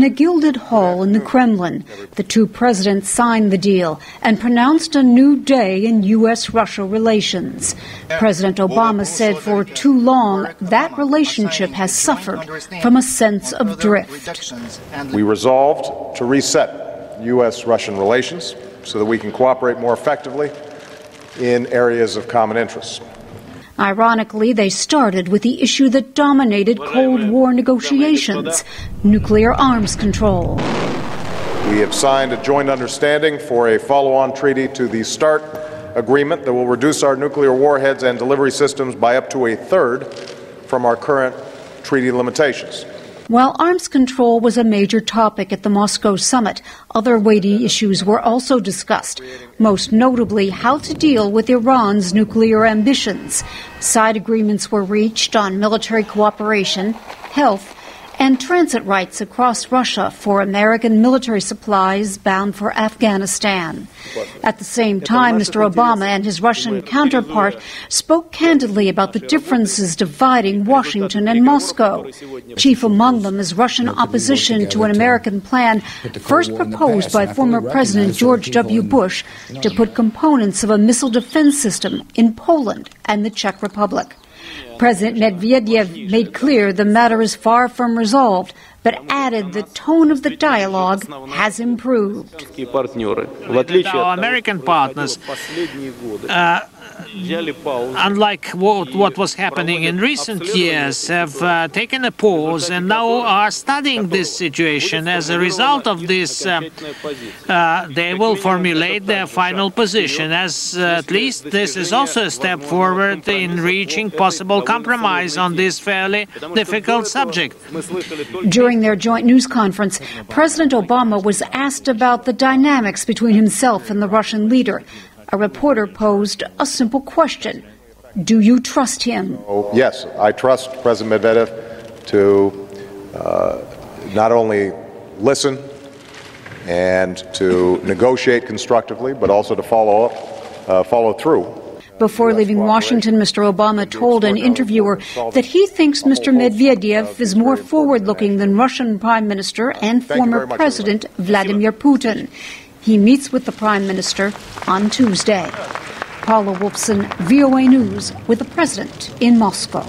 a gilded hall in the Kremlin. The two presidents signed the deal and pronounced a new day in U.S.-Russia relations. President Obama said for too long that relationship has suffered from a sense of drift. We resolved to reset U.S.-Russian relations so that we can cooperate more effectively in areas of common interest. Ironically, they started with the issue that dominated Cold War negotiations, nuclear arms control. We have signed a joint understanding for a follow-on treaty to the START agreement that will reduce our nuclear warheads and delivery systems by up to a third from our current treaty limitations. While arms control was a major topic at the Moscow summit, other weighty issues were also discussed, most notably how to deal with Iran's nuclear ambitions. Side agreements were reached on military cooperation, health, and transit rights across Russia for American military supplies bound for Afghanistan. At the same time, Mr. Obama and his Russian counterpart spoke candidly about the differences dividing Washington and Moscow. Chief among them is Russian opposition to an American plan first proposed by former President George W. Bush to put components of a missile defense system in Poland and the Czech Republic. President Medvedev made clear the matter is far from resolved, but added the tone of the dialogue has improved. Our American partners, unlike what was happening in recent years, have taken a pause and now are studying this situation. As a result of this, they will formulate their final position, as at least this is also a step forward in reaching possible compromise on this fairly difficult subject. During their joint news conference, President Obama was asked about the dynamics between himself and the Russian leader. A reporter posed a simple question. Do you trust him? Yes, I trust President Medvedev to not only listen and to negotiate constructively, but also to follow through. Before leaving Washington, Mr. Obama told an interviewer that he thinks Mr. Medvedev is more forward-looking than Russian Prime Minister and former President Vladimir Putin. He meets with the Prime Minister on Tuesday. Paula Wolfson, VOA News, with the President in Moscow.